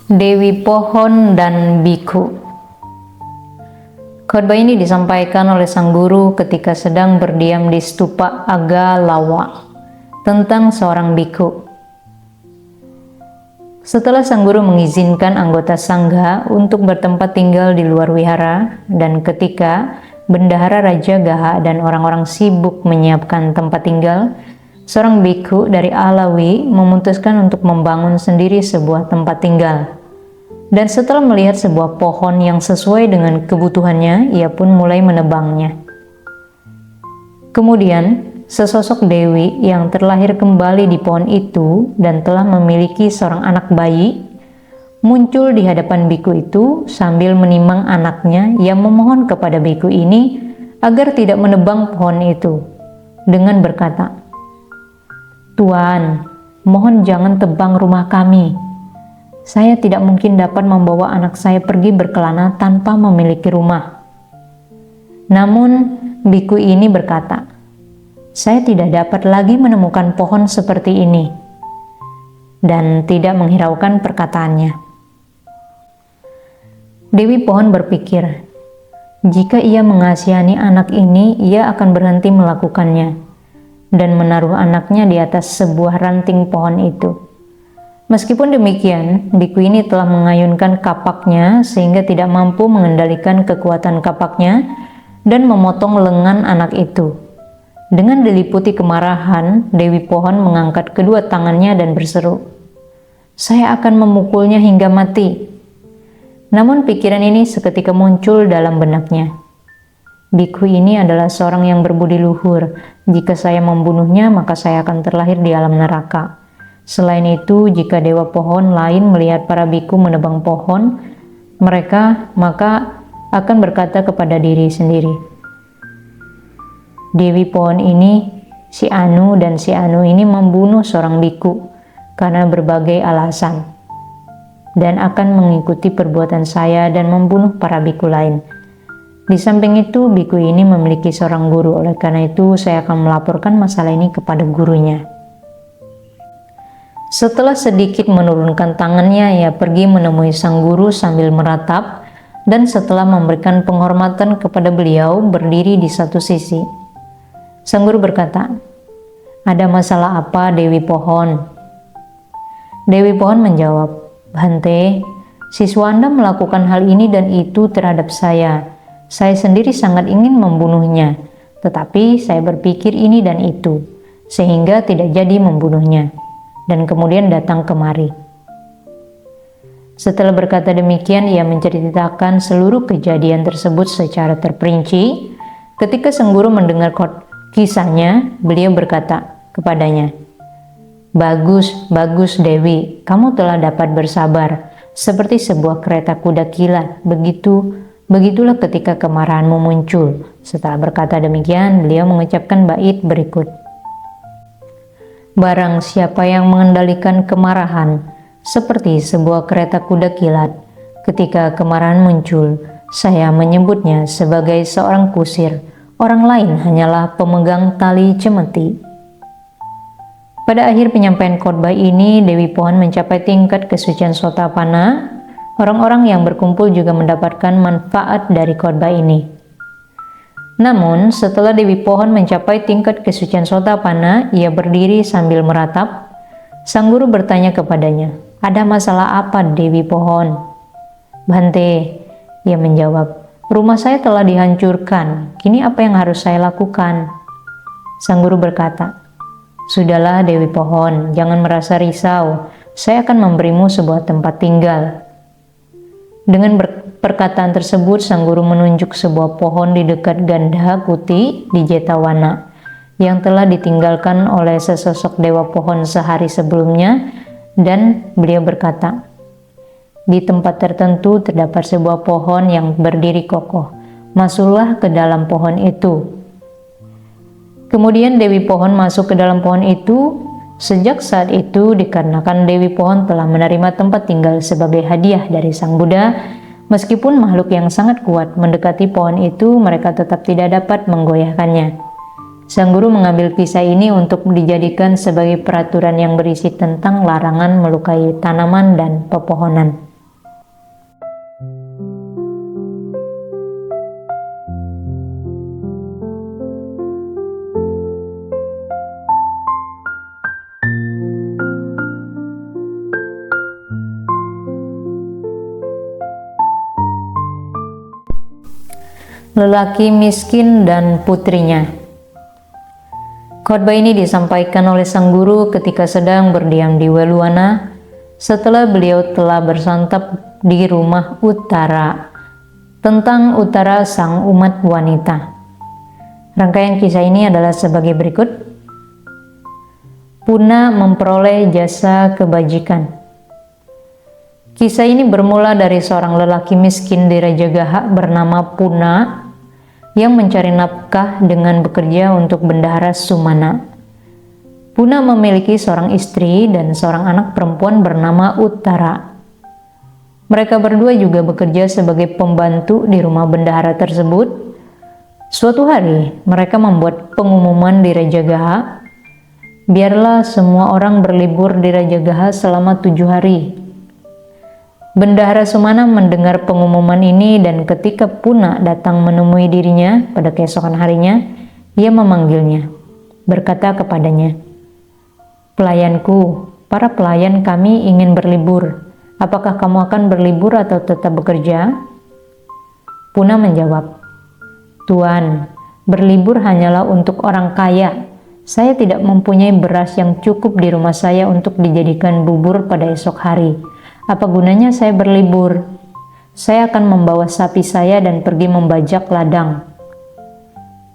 Dewi Pohon dan Biku. Khotbah ini disampaikan oleh sang guru ketika sedang berdiam di stupa Agalawa tentang seorang biku. Setelah sang guru mengizinkan anggota sangha untuk bertempat tinggal di luar wihara, dan ketika Bendahara Raja Gaha dan orang-orang sibuk menyiapkan tempat tinggal, seorang biku dari Alawi memutuskan untuk membangun sendiri sebuah tempat tinggal. Dan setelah melihat sebuah pohon yang sesuai dengan kebutuhannya, ia pun mulai menebangnya. Kemudian, sesosok dewi yang terlahir kembali di pohon itu dan telah memiliki seorang anak bayi, muncul di hadapan biku itu sambil menimang anaknya yang memohon kepada biku ini agar tidak menebang pohon itu, dengan berkata, "Tuan, mohon jangan tebang rumah kami. Saya tidak mungkin dapat membawa anak saya pergi berkelana tanpa memiliki rumah." Namun, biku ini berkata, "Saya tidak dapat lagi menemukan pohon seperti ini," dan tidak menghiraukan perkataannya. Dewi Pohon berpikir, jika ia mengasihani anak ini, ia akan berhenti melakukannya, dan menaruh anaknya di atas sebuah ranting pohon itu. Meskipun demikian, biku ini telah mengayunkan kapaknya sehingga tidak mampu mengendalikan kekuatan kapaknya dan memotong lengan anak itu. Dengan diliputi kemarahan, Dewi Pohon mengangkat kedua tangannya dan berseru, "Saya akan memukulnya hingga mati." Namun pikiran ini seketika muncul dalam benaknya. Biku ini adalah seorang yang berbudi luhur. Jika saya membunuhnya, maka saya akan terlahir di alam neraka. Selain itu, jika dewa pohon lain melihat para biku menebang pohon, mereka maka akan berkata kepada diri sendiri, "Dewi pohon ini, si Anu dan si Anu ini membunuh seorang biku karena berbagai alasan, dan akan mengikuti perbuatan saya dan membunuh para biku lain. Di samping itu, biku ini memiliki seorang guru, oleh karena itu saya akan melaporkan masalah ini kepada gurunya." Setelah sedikit menurunkan tangannya, ia pergi menemui sang guru sambil meratap, dan setelah memberikan penghormatan kepada beliau, berdiri di satu sisi. Sang guru berkata, "Ada masalah apa, Dewi Pohon?" Dewi Pohon menjawab, "Bhante, siswa Anda melakukan hal ini dan itu terhadap saya. Saya sendiri sangat ingin membunuhnya, tetapi saya berpikir ini dan itu, sehingga tidak jadi membunuhnya, dan kemudian datang kemari." Setelah berkata demikian, ia menceritakan seluruh kejadian tersebut secara terperinci. Ketika sang guru mendengar kisahnya, beliau berkata kepadanya, "Bagus, bagus Dewi, kamu telah dapat bersabar, seperti sebuah kereta kuda kilat. Begitulah ketika kemarahanmu muncul." Setelah berkata demikian, beliau mengucapkan bait berikut, "Barang siapa yang mengendalikan kemarahan seperti sebuah kereta kuda kilat, ketika kemarahan muncul, saya menyebutnya sebagai seorang kusir, orang lain hanyalah pemegang tali cemeti." Pada akhir penyampaian khotbah ini, Dewi Pohon mencapai tingkat kesucian Sotapanna. Orang-orang yang berkumpul juga mendapatkan manfaat dari khotbah ini. Namun, setelah Dewi Pohon mencapai tingkat kesucian Sotapanna, ia berdiri sambil meratap. Sang guru bertanya kepadanya, "Ada masalah apa, Dewi Pohon?" "Bhante," ia menjawab, "rumah saya telah dihancurkan. Kini apa yang harus saya lakukan?" Sang guru berkata, "Sudahlah Dewi Pohon, jangan merasa risau. Saya akan memberimu sebuah tempat tinggal." Dengan perkataan tersebut, sang guru menunjuk sebuah pohon di dekat Gandhakuti di Jetawana yang telah ditinggalkan oleh sesosok dewa pohon sehari sebelumnya, dan beliau berkata, "Di tempat tertentu terdapat sebuah pohon yang berdiri kokoh. Masuklah ke dalam pohon itu." Kemudian Dewi Pohon masuk ke dalam pohon itu. Sejak saat itu, dikarenakan Dewi Pohon telah menerima tempat tinggal sebagai hadiah dari Sang Buddha, meskipun makhluk yang sangat kuat mendekati pohon itu, mereka tetap tidak dapat menggoyahkannya. Sang guru mengambil kisah ini untuk dijadikan sebagai peraturan yang berisi tentang larangan melukai tanaman dan pepohonan. lelaki miskin dan putrinya. Khotbah ini disampaikan oleh sang guru ketika sedang berdiam di Weluana setelah beliau telah bersantap di rumah utara tentang utara sang umat wanita. Rangkaian kisah ini adalah sebagai berikut. Puna memperoleh jasa kebajikan. Kisah ini bermula dari seorang lelaki miskin di Raja Gaha bernama Puna yang mencari nafkah dengan bekerja untuk bendahara Sumana. Puna memiliki seorang istri dan seorang anak perempuan bernama Uttara. Mereka berdua juga bekerja sebagai pembantu di rumah bendahara tersebut. Suatu hari, mereka membuat pengumuman di Raja Gaha, biarlah semua orang berlibur di Raja Gaha selama 7 hari. Bendahara Sumana mendengar pengumuman ini dan ketika Puna datang menemui dirinya pada keesokan harinya, ia memanggilnya, berkata kepadanya, "Pelayanku, para pelayan kami ingin berlibur. Apakah kamu akan berlibur atau tetap bekerja?" Puna menjawab, "Tuan, berlibur hanyalah untuk orang kaya. Saya tidak mempunyai beras yang cukup di rumah saya untuk dijadikan bubur pada esok hari. Apa gunanya saya berlibur? Saya akan membawa sapi saya dan pergi membajak ladang."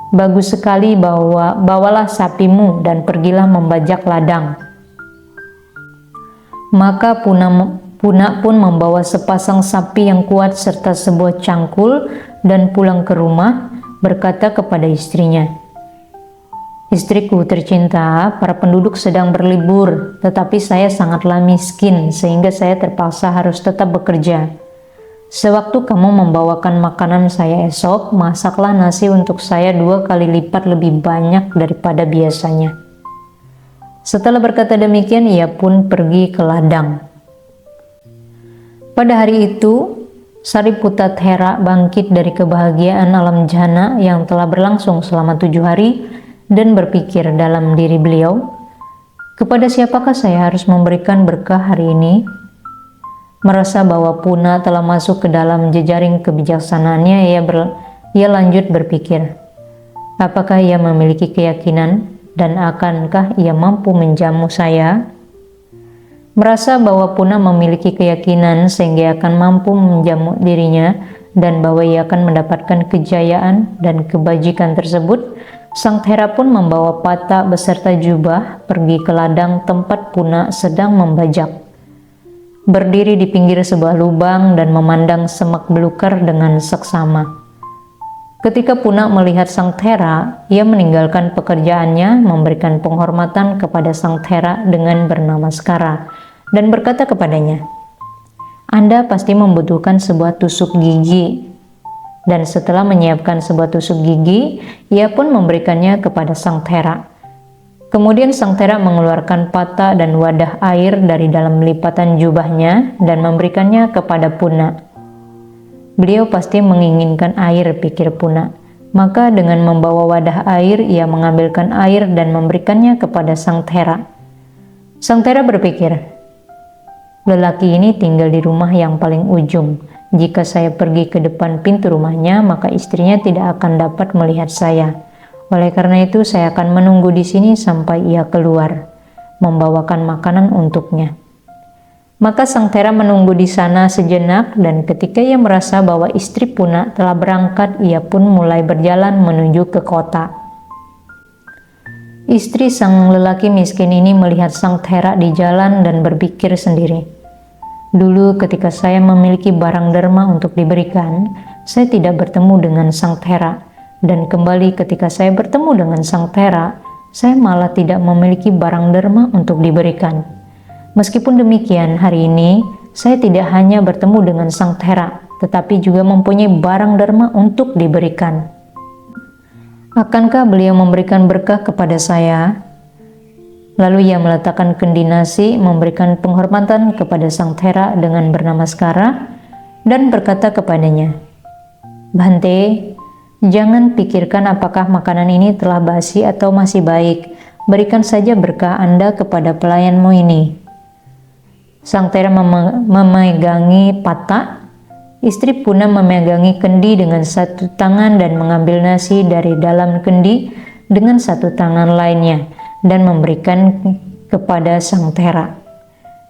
"Bagus sekali, bawalah sapimu dan pergilah membajak ladang." Maka Puna pun membawa sepasang sapi yang kuat serta sebuah cangkul dan pulang ke rumah, berkata kepada istrinya, "Istriku tercinta, para penduduk sedang berlibur, tetapi saya sangatlah miskin sehingga saya terpaksa harus tetap bekerja. Sewaktu kamu membawakan makanan saya esok, masaklah nasi untuk saya 2 kali lipat lebih banyak daripada biasanya." Setelah berkata demikian, ia pun pergi ke ladang. Pada hari itu, Sariputta Thera bangkit dari kebahagiaan alam jana yang telah berlangsung selama 7 hari dan berpikir dalam diri beliau, "Kepada siapakah saya harus memberikan berkah hari ini?" Merasa bahwa Puna telah masuk ke dalam jejaring kebijaksanaannya, ia lanjut berpikir, apakah ia memiliki keyakinan dan akankah ia mampu menjamu saya? Merasa bahwa Puna memiliki keyakinan sehingga akan mampu menjamu dirinya dan bahwa ia akan mendapatkan kejayaan dan kebajikan tersebut, Sang Thera pun membawa Pata beserta jubah pergi ke ladang tempat Puna sedang membajak. Berdiri di pinggir sebuah lubang dan memandang semak belukar dengan seksama. Ketika Puna melihat Sang Thera, ia meninggalkan pekerjaannya, memberikan penghormatan kepada Sang Thera dengan bernamaskara dan berkata kepadanya, "Anda pasti membutuhkan sebuah tusuk gigi." Dan setelah menyiapkan sebuah tusuk gigi, ia pun memberikannya kepada Sang Thera. Kemudian Sang Thera mengeluarkan pata dan wadah air dari dalam lipatan jubahnya dan memberikannya kepada Puna. Beliau pasti menginginkan air, pikir Puna. Maka dengan membawa wadah air, ia mengambilkan air dan memberikannya kepada Sang Thera. Sang Thera berpikir, lelaki ini tinggal di rumah yang paling ujung. Jika saya pergi ke depan pintu rumahnya, maka istrinya tidak akan dapat melihat saya. Oleh karena itu, saya akan menunggu di sini sampai ia keluar, membawakan makanan untuknya. Maka Sang Thera menunggu di sana sejenak dan ketika ia merasa bahwa istri Puna telah berangkat, ia pun mulai berjalan menuju ke kota. Istri sang lelaki miskin ini melihat Sang Thera di jalan dan berpikir sendiri, "Dulu ketika saya memiliki barang derma untuk diberikan, saya tidak bertemu dengan Sang Thera, dan kembali ketika saya bertemu dengan Sang Thera, saya malah tidak memiliki barang derma untuk diberikan. Meskipun demikian, hari ini saya tidak hanya bertemu dengan Sang Thera, tetapi juga mempunyai barang derma untuk diberikan. Akankah beliau memberikan berkah kepada saya?" Lalu ia meletakkan kendi nasi, memberikan penghormatan kepada Sang Thera dengan bernamaskara, dan berkata kepadanya, "Bhante, jangan pikirkan apakah makanan ini telah basi atau masih baik. Berikan saja berkah Anda kepada pelayanmu ini." Sang Thera memegangi pata, Istri Puna memegangi kendi dengan satu tangan dan mengambil nasi dari dalam kendi dengan satu tangan lainnya dan memberikan kepada Sang Tera.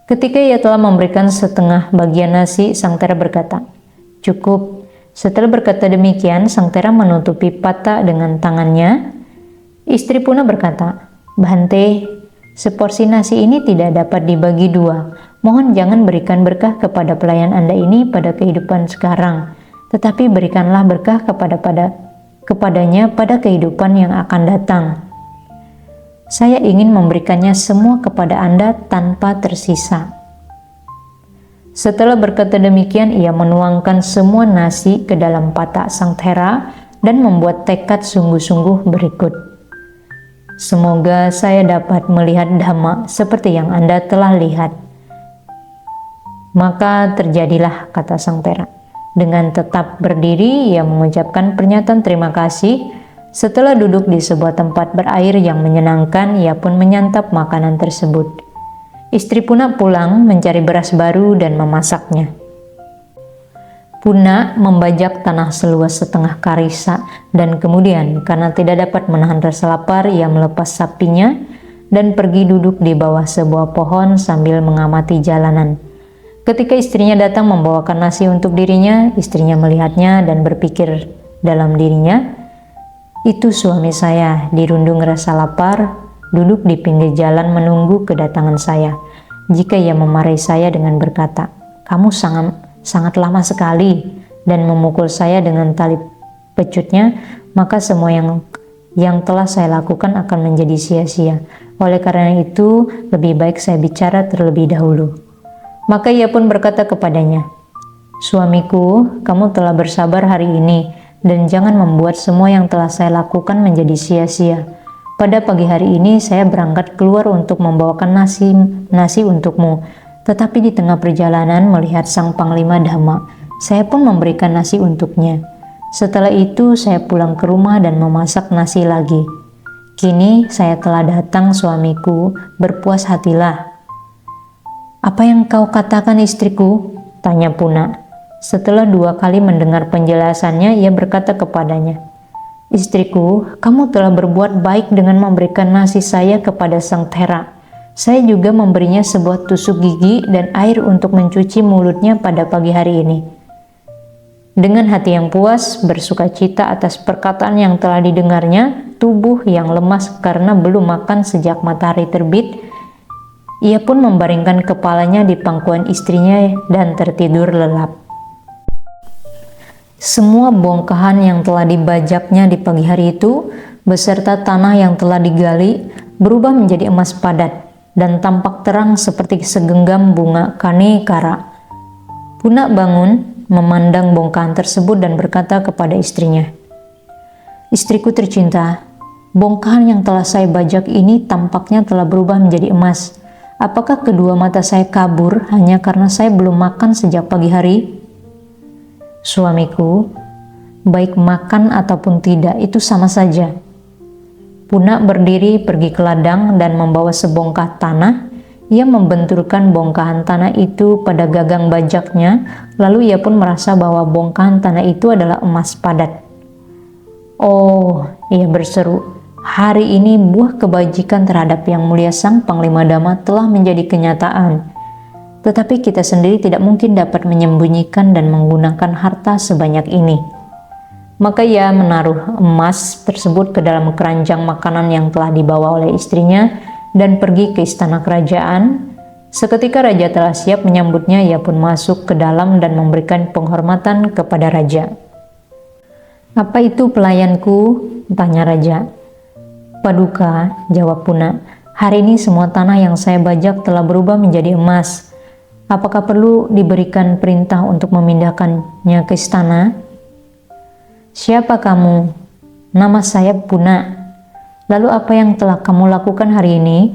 Ketika ia telah memberikan setengah bagian nasi, Sang Tera berkata, "Cukup." Setelah berkata demikian, Sang Tera menutupi Pata dengan tangannya. Istri Puna berkata, "Bhante, seporsi nasi ini tidak dapat dibagi dua. Mohon jangan berikan berkah kepada pelayan Anda ini pada kehidupan sekarang, tetapi berikanlah berkah kepadanya pada kehidupan yang akan datang. Saya ingin memberikannya semua kepada Anda tanpa tersisa." Setelah berkata demikian, ia menuangkan semua nasi ke dalam Pata Sang Tera dan membuat tekad sungguh-sungguh berikut. "Semoga saya dapat melihat Dhamma seperti yang Anda telah lihat." Maka terjadilah, kata Sang Tera. Dengan tetap berdiri, ia mengucapkan pernyataan terima kasih. Setelah duduk di sebuah tempat berair yang menyenangkan, ia pun menyantap makanan tersebut. Istri Puna pulang mencari beras baru dan memasaknya. Puna membajak tanah seluas setengah karisa dan kemudian karena tidak dapat menahan rasa lapar, ia melepas sapinya dan pergi duduk di bawah sebuah pohon sambil mengamati jalanan. Ketika istrinya datang membawakan nasi untuk dirinya, istrinya melihatnya dan berpikir dalam dirinya, "Itu suami saya, dirundung rasa lapar, duduk di pinggir jalan menunggu kedatangan saya. Jika ia memarahi saya dengan berkata, 'Kamu sangat lama sekali,' dan memukul saya dengan tali pecutnya, maka semua yang telah saya lakukan akan menjadi sia-sia. Oleh karena itu, lebih baik saya bicara terlebih dahulu." Maka ia pun berkata kepadanya, "Suamiku, kamu telah bersabar hari ini, dan jangan membuat semua yang telah saya lakukan menjadi sia-sia. Pada pagi hari ini saya berangkat keluar untuk membawakan nasi untukmu, tetapi di tengah perjalanan melihat Sang Panglima Dhamma, saya pun memberikan nasi untuknya. Setelah itu saya pulang ke rumah dan memasak nasi lagi. Kini saya telah datang, suamiku, berpuas hatilah." "Apa yang kau katakan, istriku?" tanya Puna. Setelah 2 kali mendengar penjelasannya, ia berkata kepadanya, "Istriku, kamu telah berbuat baik dengan memberikan nasi saya kepada Sang Tera. Saya juga memberinya sebuah tusuk gigi dan air untuk mencuci mulutnya pada pagi hari ini." Dengan hati yang puas, bersuka cita atas perkataan yang telah didengarnya, tubuh yang lemas karena belum makan sejak matahari terbit, ia pun membaringkan kepalanya di pangkuan istrinya dan tertidur lelap. Semua bongkahan yang telah dibajaknya di pagi hari itu, beserta tanah yang telah digali, berubah menjadi emas padat dan tampak terang seperti segenggam bunga kanekara. Puna bangun, memandang bongkahan tersebut dan berkata kepada istrinya, "Istriku tercinta, bongkahan yang telah saya bajak ini tampaknya telah berubah menjadi emas. Apakah kedua mata saya kabur hanya karena saya belum makan sejak pagi hari?" "Suamiku, baik makan ataupun tidak itu sama saja." Puna berdiri pergi ke ladang dan membawa sebongkah tanah. Ia membenturkan bongkahan tanah itu pada gagang bajaknya, lalu ia pun merasa bahwa bongkahan tanah itu adalah emas padat. "Oh," ia berseru, "hari ini buah kebajikan terhadap Yang Mulia Sang Panglima Dhamma telah menjadi kenyataan. Tetapi kita sendiri tidak mungkin dapat menyembunyikan dan menggunakan harta sebanyak ini." Maka ia menaruh emas tersebut ke dalam keranjang makanan yang telah dibawa oleh istrinya dan pergi ke istana kerajaan. Seketika raja telah siap menyambutnya, ia pun masuk ke dalam dan memberikan penghormatan kepada raja. "Apa itu pelayanku?" tanya raja. "Paduka," jawab Puna, "hari ini semua tanah yang saya bajak telah berubah menjadi emas. Apakah perlu diberikan perintah untuk memindahkannya ke istana?" "Siapa kamu?" "Nama saya Puna." "Lalu apa yang telah kamu lakukan hari ini?"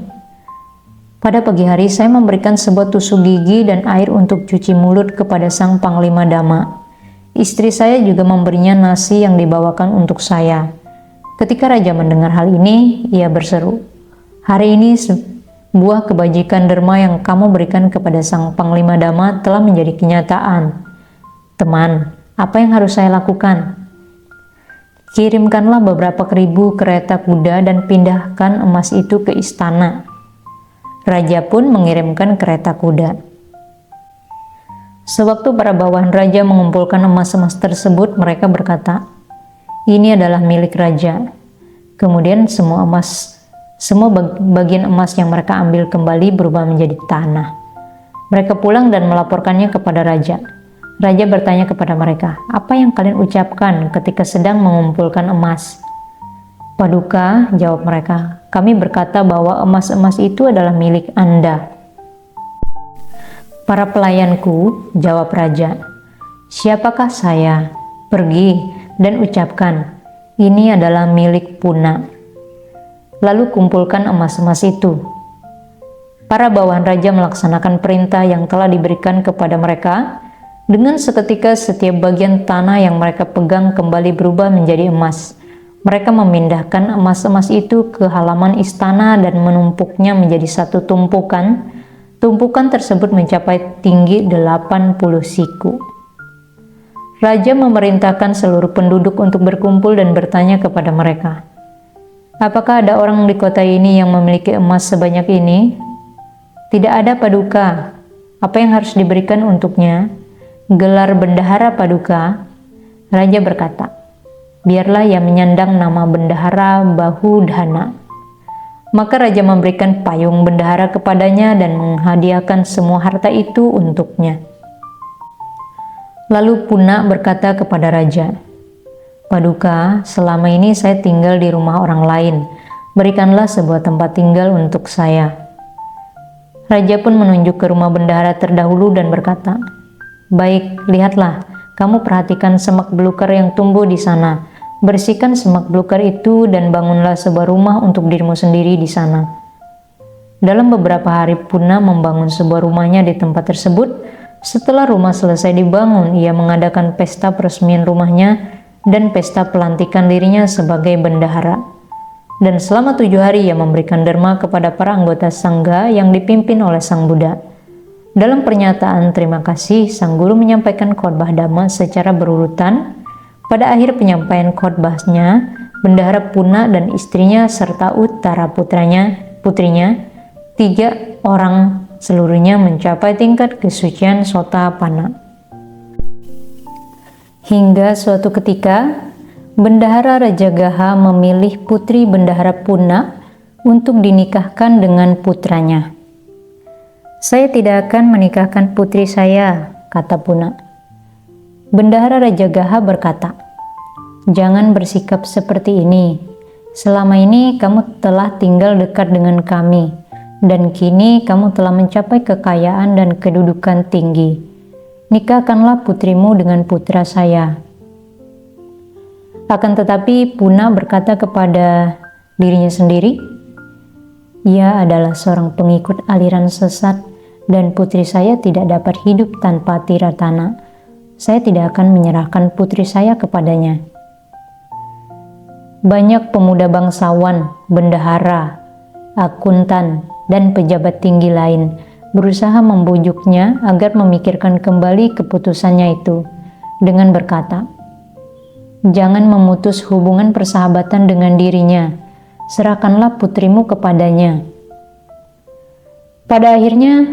"Pada pagi hari saya memberikan sebuah tusuk gigi dan air untuk cuci mulut kepada Sang Panglima Dhamma. Istri saya juga memberinya nasi yang dibawakan untuk saya." Ketika raja mendengar hal ini, ia berseru, "Hari ini buah kebajikan derma yang kamu berikan kepada Sang Panglima Dhamma telah menjadi kenyataan. Teman, apa yang harus saya lakukan? Kirimkanlah beberapa ribu kereta kuda dan pindahkan emas itu ke istana. Raja pun mengirimkan kereta kuda. Sewaktu para bawahan raja mengumpulkan emas-emas tersebut, mereka berkata, "Ini adalah milik raja." Kemudian semua bagian emas yang mereka ambil kembali berubah menjadi tanah. Mereka pulang dan melaporkannya kepada raja. Raja bertanya kepada mereka, "Apa yang kalian ucapkan ketika sedang mengumpulkan emas?" "Paduka," jawab mereka, "kami berkata bahwa emas-emas itu adalah milik Anda." "Para pelayanku," jawab raja, "siapakah saya? Pergi dan ucapkan, ini adalah milik Puna. Lalu kumpulkan emas-emas itu." Para bawahan raja melaksanakan perintah yang telah diberikan kepada mereka. Dengan seketika setiap bagian tanah yang mereka pegang kembali berubah menjadi emas. Mereka memindahkan emas-emas itu ke halaman istana dan menumpuknya menjadi satu tumpukan. Tumpukan tersebut mencapai tinggi 80 siku. Raja memerintahkan seluruh penduduk untuk berkumpul dan bertanya kepada mereka, "Apakah ada orang di kota ini yang memiliki emas sebanyak ini?" "Tidak ada, Paduka." "Apa yang harus diberikan untuknya?" "Gelar bendahara, Paduka." Raja berkata, "Biarlah ia menyandang nama bendahara Bahudhana." Maka raja memberikan payung bendahara kepadanya dan menghadiahkan semua harta itu untuknya. Lalu Puna berkata kepada raja, "Paduka, selama ini saya tinggal di rumah orang lain. Berikanlah sebuah tempat tinggal untuk saya." Raja pun menunjuk ke rumah bendahara terdahulu dan berkata, "Baik, lihatlah, kamu perhatikan semak belukar yang tumbuh di sana. Bersihkan semak belukar itu dan bangunlah sebuah rumah untuk dirimu sendiri di sana." Dalam beberapa hari Puna membangun sebuah rumahnya di tempat tersebut. Setelah rumah selesai dibangun, ia mengadakan pesta peresmian rumahnya dan pesta pelantikan dirinya sebagai bendahara. Dan selama 7 hari ia memberikan derma kepada para anggota sangga yang dipimpin oleh Sang Buddha. Dalam pernyataan terima kasih, Sang Guru menyampaikan khotbah Dhamma secara berurutan. Pada akhir penyampaian khotbahnya, Bendahara Puna dan istrinya serta Uttara putrinya, 3 orang seluruhnya mencapai tingkat kesucian Sotapanna. Hingga suatu ketika, Bendahara Raja Gaha memilih putri Bendahara Puna untuk dinikahkan dengan putranya. "Saya tidak akan menikahkan putri saya," kata Puna. Bendahara Raja Gaha berkata, "Jangan bersikap seperti ini. Selama ini kamu telah tinggal dekat dengan kami, dan kini kamu telah mencapai kekayaan dan kedudukan tinggi. Nikahkanlah putrimu dengan putra saya." Akan tetapi Puna berkata kepada dirinya sendiri, "Ia adalah seorang pengikut aliran sesat dan putri saya tidak dapat hidup tanpa Tiratana. Saya tidak akan menyerahkan putri saya kepadanya." Banyak pemuda bangsawan, bendahara, akuntan, dan pejabat tinggi lain berusaha membujuknya agar memikirkan kembali keputusannya itu dengan berkata, "Jangan memutus hubungan persahabatan dengan dirinya. Serahkanlah putrimu kepadanya." Pada akhirnya,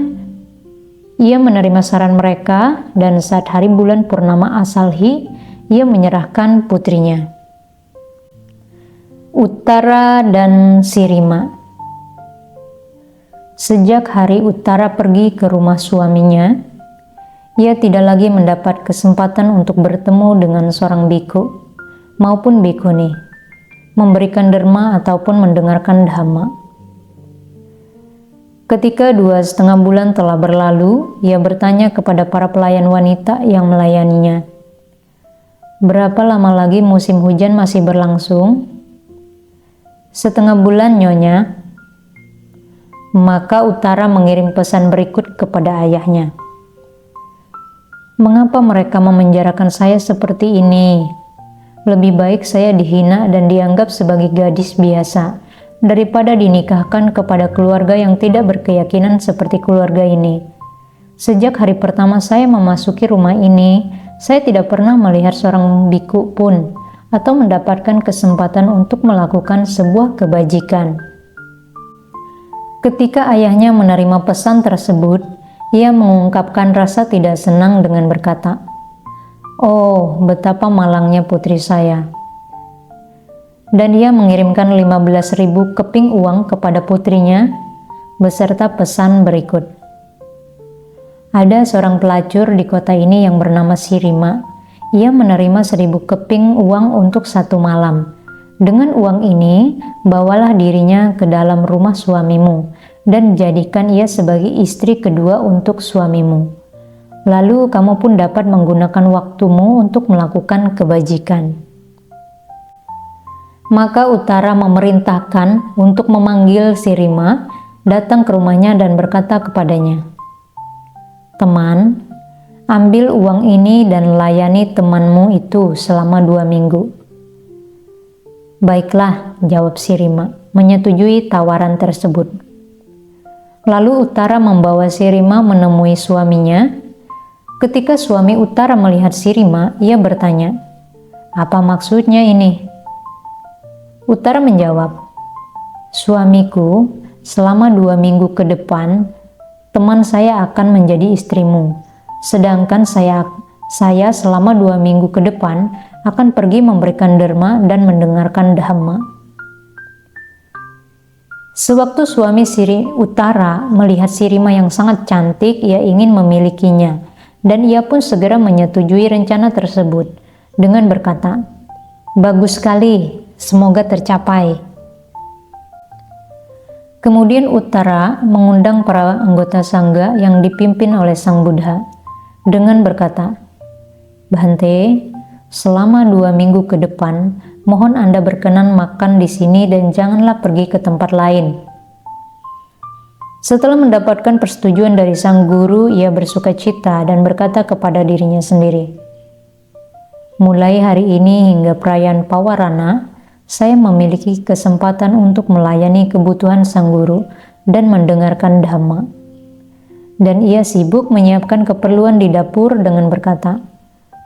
ia menerima saran mereka dan saat hari bulan purnama Asalhi, ia menyerahkan putrinya. Uttara dan Sirima. Sejak hari Uttara pergi ke rumah suaminya, ia tidak lagi mendapat kesempatan untuk bertemu dengan seorang biku maupun bikuni, memberikan derma ataupun mendengarkan dhamma. Ketika 2,5 bulan telah berlalu, ia bertanya kepada para pelayan wanita yang melayaninya, "Berapa lama lagi musim hujan masih berlangsung?" "1/2 bulan, Nyonya." Maka Uttara mengirim pesan berikut kepada ayahnya, "Mengapa mereka memenjarakan saya seperti ini? Lebih baik saya dihina dan dianggap sebagai gadis biasa daripada dinikahkan kepada keluarga yang tidak berkeyakinan seperti keluarga ini. Sejak hari pertama saya memasuki rumah ini, saya tidak pernah melihat seorang biku pun atau mendapatkan kesempatan untuk melakukan sebuah kebajikan. Ketika ayahnya menerima pesan tersebut, ia mengungkapkan rasa tidak senang dengan berkata, "Oh, betapa malangnya putri saya." Dan ia mengirimkan 15.000 keping uang kepada putrinya beserta pesan berikut. Ada seorang pelacur di kota ini yang bernama Sirima. Ia menerima 1.000 keping uang untuk 1 malam. Dengan uang ini, bawalah dirinya ke dalam rumah suamimu dan jadikan ia sebagai istri kedua untuk suamimu. Lalu kamu pun dapat menggunakan waktumu untuk melakukan kebajikan. Maka Uttara memerintahkan untuk memanggil Sirima datang ke rumahnya dan berkata kepadanya, "Teman, ambil uang ini dan layani temanmu itu selama 2 minggu." "Baiklah," jawab Sirima, menyetujui tawaran tersebut. Lalu Uttara membawa Sirima menemui suaminya. Ketika suami Uttara melihat Sirima, ia bertanya, "Apa maksudnya ini?" Uttara menjawab, "Suamiku, selama 2 minggu ke depan, teman saya akan menjadi istrimu, sedangkan saya selama 2 minggu ke depan akan pergi memberikan derma dan mendengarkan dhamma." Sewaktu suami Uttara melihat Sirima yang sangat cantik, ia ingin memilikinya, dan ia pun segera menyetujui rencana tersebut dengan berkata, "Bagus sekali, semoga tercapai." Kemudian Uttara mengundang para anggota Sangga yang dipimpin oleh Sang Buddha dengan berkata, "Bhante, selama 2 minggu ke depan, mohon Anda berkenan makan di sini dan janganlah pergi ke tempat lain." Setelah mendapatkan persetujuan dari sang guru, ia bersukacita dan berkata kepada dirinya sendiri, "Mulai hari ini hingga perayaan Pawarana, saya memiliki kesempatan untuk melayani kebutuhan sang guru dan mendengarkan dhamma." Dan ia sibuk menyiapkan keperluan di dapur dengan berkata,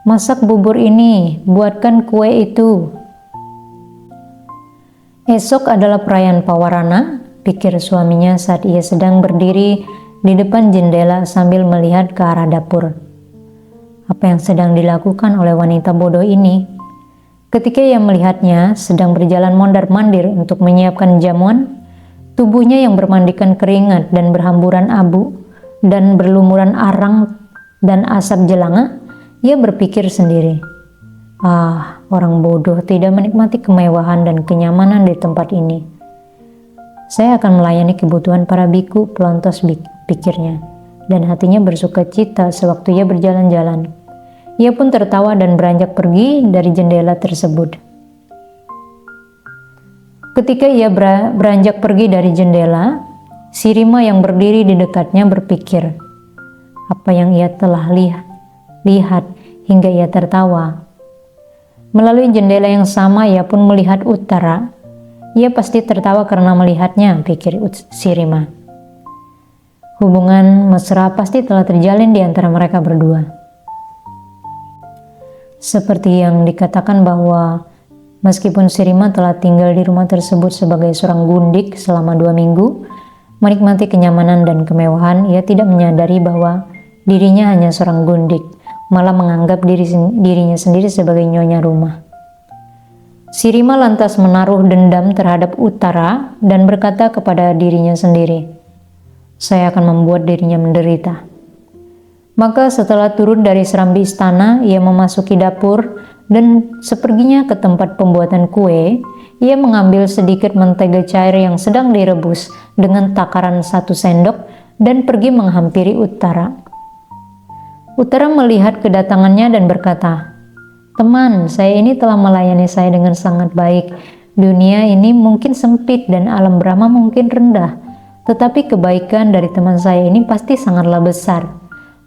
"Masak bubur ini, buatkan kue itu." Esok adalah perayaan Pawarana, pikir suaminya saat ia sedang berdiri di depan jendela sambil melihat ke arah dapur. Apa yang sedang dilakukan oleh wanita bodoh ini? Ketika ia melihatnya sedang berjalan mondar-mandir untuk menyiapkan jamuan, tubuhnya yang bermandikan keringat dan berhamburan abu dan berlumuran arang dan asap jelanga, ia berpikir sendiri, "Ah, orang bodoh tidak menikmati kemewahan dan kenyamanan di tempat ini. Saya akan melayani kebutuhan para biku pelontos," pikirnya, dan hatinya bersuka cita sewaktu ia berjalan-jalan. Ia pun tertawa dan beranjak pergi dari jendela tersebut. Ketika ia beranjak pergi dari jendela, Sirima yang berdiri di dekatnya berpikir apa yang ia telah lihat hingga ia tertawa. Melalui jendela yang sama ia pun melihat Uttara. Ia pasti tertawa karena melihatnya, pikir Sirima. Hubungan mesra pasti telah terjalin di antara mereka berdua. Seperti yang dikatakan bahwa meskipun Sirima telah tinggal di rumah tersebut sebagai seorang gundik selama 2 minggu, menikmati kenyamanan dan kemewahan, ia tidak menyadari bahwa dirinya hanya seorang gundik, malah menganggap dirinya sendiri sebagai nyonya rumah. Sirima lantas menaruh dendam terhadap Uttara dan berkata kepada dirinya sendiri, "Saya akan membuat dirinya menderita." Maka setelah turun dari serambi istana, ia memasuki dapur dan seperginya ke tempat pembuatan kue, ia mengambil sedikit mentega cair yang sedang direbus dengan takaran 1 sendok dan pergi menghampiri Uttara. Uttara melihat kedatangannya dan berkata, "Teman, saya ini telah melayani saya dengan sangat baik. Dunia ini mungkin sempit dan alam Brahma mungkin rendah, tetapi kebaikan dari teman saya ini pasti sangatlah besar.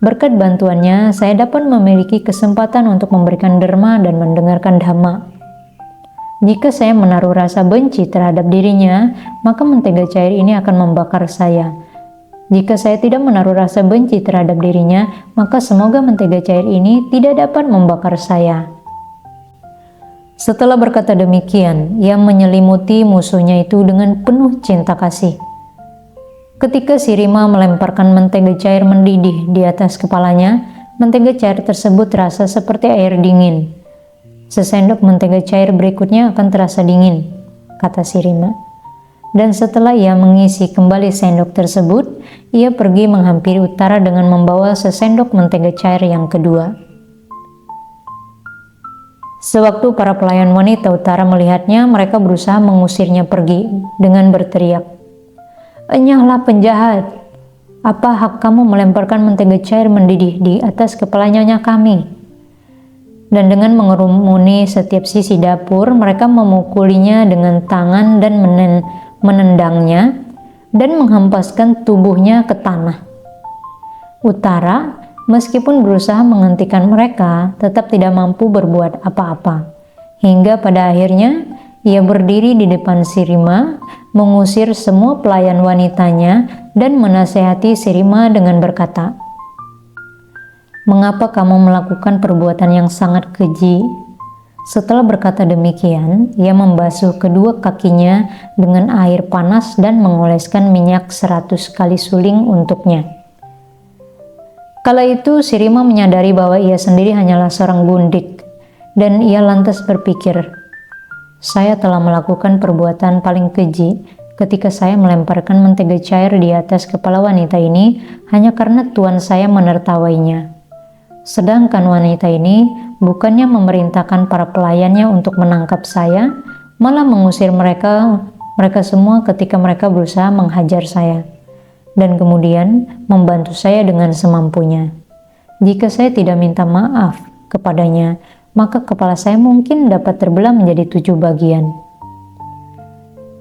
Berkat bantuannya, saya dapat memiliki kesempatan untuk memberikan derma dan mendengarkan dhamma. Jika saya menaruh rasa benci terhadap dirinya, maka mentega cair ini akan membakar saya. Jika saya tidak menaruh rasa benci terhadap dirinya, maka semoga mentega cair ini tidak dapat membakar saya." Setelah berkata demikian, ia menyelimuti musuhnya itu dengan penuh cinta kasih. Ketika si Rima melemparkan mentega cair mendidih di atas kepalanya, mentega cair tersebut terasa seperti air dingin. "Sesendok mentega cair berikutnya akan terasa dingin," kata si Rima. Dan setelah ia mengisi kembali sendok tersebut, ia pergi menghampiri utara dengan membawa sesendok mentega cair yang kedua. Sewaktu para pelayan wanita utara melihatnya, mereka berusaha mengusirnya pergi dengan berteriak, "Enyahlah penjahat! Apa hak kamu melemparkan mentega cair mendidih di atas kepala nyonya kami?" Dan dengan mengerumuni setiap sisi dapur, mereka memukulinya dengan tangan dan menendangnya dan menghempaskan tubuhnya ke tanah. Utara, meskipun berusaha menghentikan mereka, tetap tidak mampu berbuat apa-apa. Hingga pada akhirnya, ia berdiri di depan si Rima, mengusir semua pelayan wanitanya dan menasehati si Rima dengan berkata, "Mengapa kamu melakukan perbuatan yang sangat keji?" Setelah berkata demikian, ia membasuh kedua kakinya dengan air panas dan mengoleskan minyak 100 kali suling untuknya. Kala itu si Rima menyadari bahwa ia sendiri hanyalah seorang gundik, dan ia lantas berpikir, "Saya telah melakukan perbuatan paling keji ketika saya melemparkan mentega cair di atas kepala wanita ini hanya karena tuan saya menertawainya. Sedangkan wanita ini bukannya memerintahkan para pelayannya untuk menangkap saya, malah mengusir mereka semua ketika mereka berusaha menghajar saya, dan kemudian membantu saya dengan semampunya. Jika saya tidak minta maaf kepadanya, maka kepala saya mungkin dapat terbelah menjadi 7 bagian."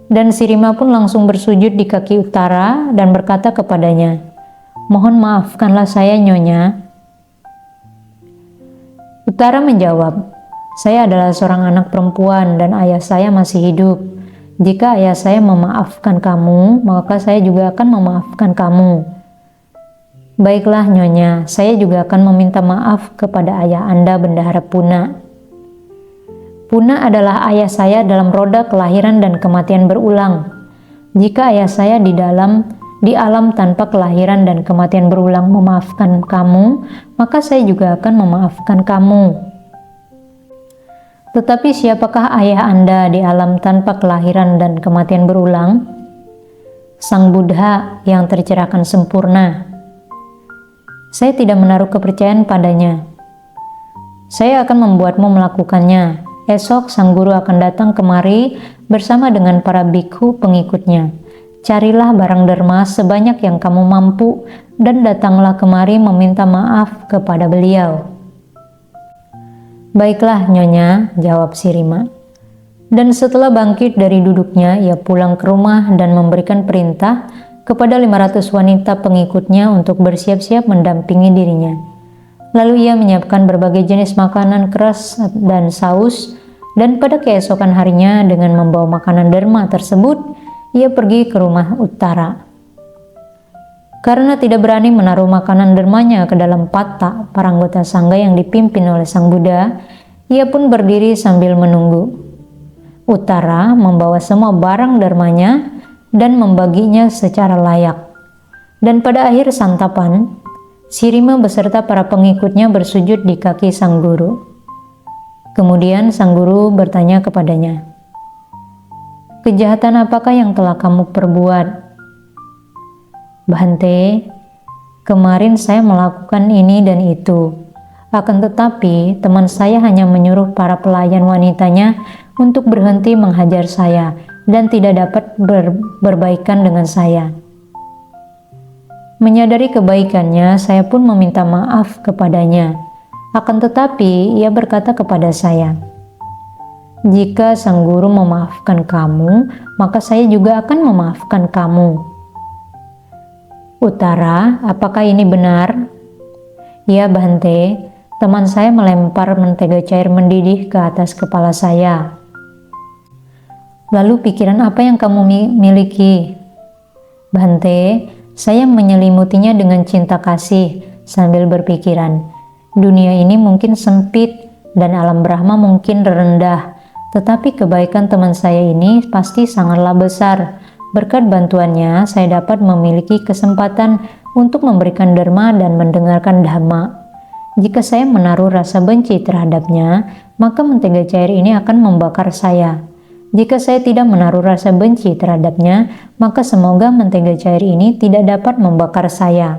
Dan si Rima pun langsung bersujud di kaki utara dan berkata kepadanya, "Mohon maafkanlah saya, Nyonya." Utara menjawab, "Saya adalah seorang anak perempuan dan ayah saya masih hidup. Jika ayah saya memaafkan kamu, maka saya juga akan memaafkan kamu." "Baiklah Nyonya, saya juga akan meminta maaf kepada ayah Anda, Bendahara Puna. Puna adalah ayah saya dalam roda kelahiran dan kematian berulang. Jika ayah saya di alam tanpa kelahiran dan kematian berulang memaafkan kamu, maka saya juga akan memaafkan kamu. Tetapi siapakah ayah Anda di alam tanpa kelahiran dan kematian berulang? Sang Buddha yang tercerahkan sempurna. Saya tidak menaruh kepercayaan padanya. Saya akan membuatmu melakukannya. Esok sang guru akan datang kemari bersama dengan para bikhu pengikutnya. Carilah barang derma sebanyak yang kamu mampu dan datanglah kemari meminta maaf kepada beliau." "Baiklah Nyonya," jawab si Rima. Dan setelah bangkit dari duduknya, ia pulang ke rumah dan memberikan perintah kepada 500 wanita pengikutnya untuk bersiap-siap mendampingi dirinya. Lalu ia menyiapkan berbagai jenis makanan keras dan saus, dan pada keesokan harinya dengan membawa makanan derma tersebut, ia pergi ke rumah utara. Karena tidak berani menaruh makanan dermanya ke dalam pata para anggota sangga yang dipimpin oleh Sang Buddha, ia pun berdiri sambil menunggu. Utara membawa semua barang dermanya dan membaginya secara layak. Dan pada akhir santapan, si Rima beserta para pengikutnya bersujud di kaki sang guru. Kemudian sang guru bertanya kepadanya, "Kejahatan apakah yang telah kamu perbuat?" "Bhante, kemarin saya melakukan ini dan itu. Akan tetapi teman saya hanya menyuruh para pelayan wanitanya untuk berhenti menghajar saya dan tidak dapat berbaikan dengan saya. Menyadari kebaikannya, saya pun meminta maaf kepadanya. Akan tetapi ia berkata kepada saya, 'Jika sang guru memaafkan kamu, maka saya juga akan memaafkan kamu.' Utara, apakah ini benar?" "Ya Bhante, teman saya melempar mentega cair mendidih ke atas kepala saya." "Lalu pikiran apa yang kamu miliki?" "Bhante, Saya menyelimutinya dengan cinta kasih sambil berpikiran, dunia ini mungkin sempit dan alam Brahma mungkin rendah, tetapi kebaikan teman saya ini pasti sangatlah besar. Berkat bantuannya, saya dapat memiliki kesempatan untuk memberikan dharma dan mendengarkan dhamma. Jika saya menaruh rasa benci terhadapnya, maka mentega cair ini akan membakar saya. Jika saya tidak menaruh rasa benci terhadapnya, maka semoga mentega cair ini tidak dapat membakar saya.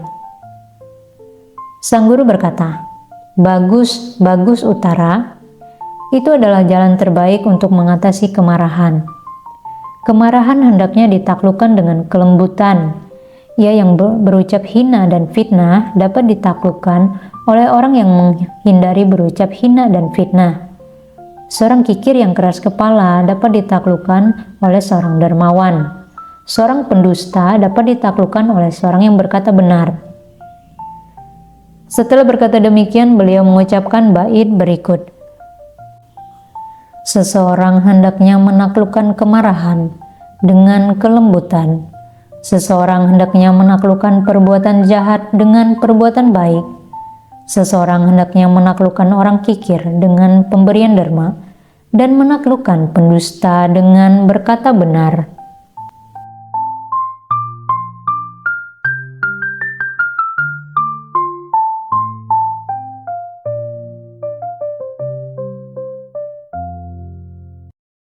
Sang guru berkata, "Bagus, bagus Uttara. Itu adalah jalan terbaik untuk mengatasi kemarahan. Kemarahan hendaknya ditaklukkan dengan kelembutan. Ia yang berucap hina dan fitnah dapat ditaklukkan oleh orang yang menghindari berucap hina dan fitnah. Seorang kikir yang keras kepala dapat ditaklukkan oleh seorang dermawan. Seorang pendusta dapat ditaklukkan oleh seorang yang berkata benar." Setelah berkata demikian, beliau mengucapkan bait berikut. Seseorang hendaknya menaklukkan kemarahan dengan kelembutan. Seseorang hendaknya menaklukkan perbuatan jahat dengan perbuatan baik. Seseorang hendaknya menaklukkan orang kikir dengan pemberian dharma dan menaklukkan pendusta dengan berkata benar.